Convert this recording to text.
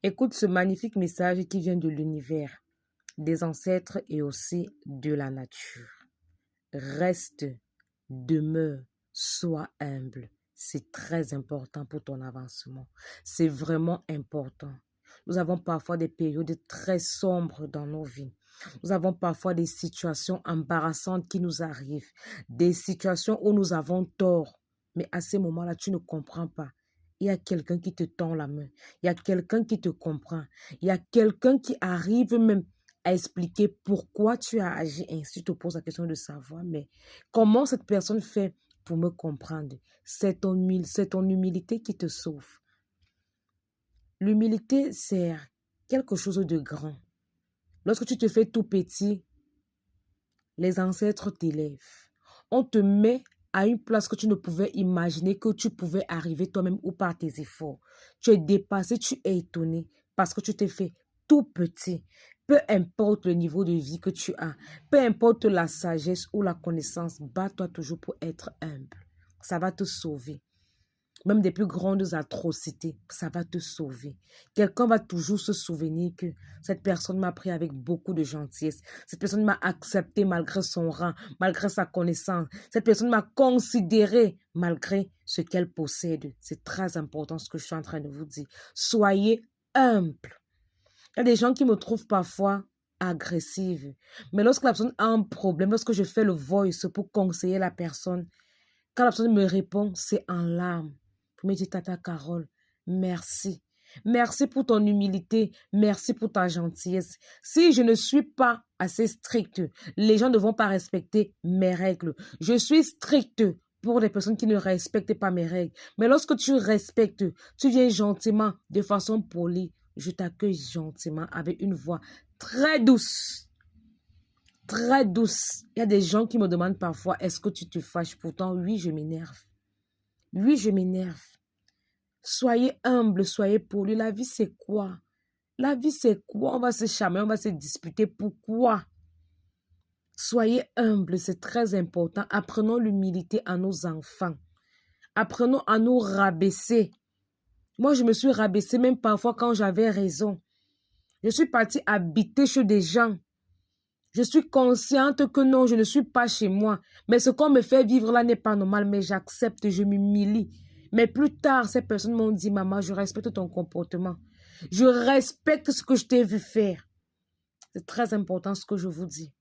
Écoute ce magnifique message qui vient de l'univers, des ancêtres et aussi de la nature. Reste, demeure, sois humble. C'est très important pour ton avancement. C'est vraiment important. Nous avons parfois des périodes très sombres dans nos vies. Nous avons parfois des situations embarrassantes qui nous arrivent, des situations où nous avons tort. Mais à ces moments-là, tu ne comprends pas. Il y a quelqu'un qui te tend la main. Il y a quelqu'un qui te comprend. Il y a quelqu'un qui arrive même à expliquer pourquoi tu as agi ainsi. Tu te poses la question de savoir, mais comment cette personne fait pour me comprendre? C'est ton humilité qui te sauve. L'humilité, c'est quelque chose de grand. Lorsque tu te fais tout petit, les ancêtres t'élèvent. On te met à une place que tu ne pouvais imaginer que tu pouvais arriver toi-même ou par tes efforts. Tu es dépassé, tu es étonné parce que tu t'es fait tout petit. Peu importe le niveau de vie que tu as, peu importe la sagesse ou la connaissance, bats-toi toujours pour être humble. Ça va te sauver. Même des plus grandes atrocités, ça va te sauver. Quelqu'un va toujours se souvenir que cette personne m'a pris avec beaucoup de gentillesse. Cette personne m'a accepté malgré son rang, malgré sa connaissance. Cette personne m'a considéré malgré ce qu'elle possède. C'est très important ce que je suis en train de vous dire. Soyez humble. Il y a des gens qui me trouvent parfois agressive. Mais lorsque la personne a un problème, lorsque je fais le voice pour conseiller la personne, quand la personne me répond, c'est en larmes. Je me dis, Tata Carole, merci. Merci pour ton humilité. Merci pour ta gentillesse. Si je ne suis pas assez stricte, les gens ne vont pas respecter mes règles. Je suis stricte pour les personnes qui ne respectent pas mes règles. Mais lorsque tu respectes, tu viens gentiment, de façon polie. Je t'accueille gentiment avec une voix très douce. Très douce. Il y a des gens qui me demandent parfois, est-ce que tu te fâches? Pourtant, oui, je m'énerve. Oui, je m'énerve. Soyez humble, soyez poli. La vie, c'est quoi? La vie, c'est quoi? On va se chamailler, on va se disputer. Pourquoi? Soyez humble, c'est très important. Apprenons l'humilité à nos enfants. Apprenons à nous rabaisser. Moi, je me suis rabaissée même parfois quand j'avais raison. Je suis partie habiter chez des gens. Je suis consciente que non, je ne suis pas chez moi. Mais ce qu'on me fait vivre là n'est pas normal, mais j'accepte, je m'humilie. Mais plus tard, ces personnes m'ont dit, maman, je respecte ton comportement. Je respecte ce que je t'ai vu faire. C'est très important ce que je vous dis.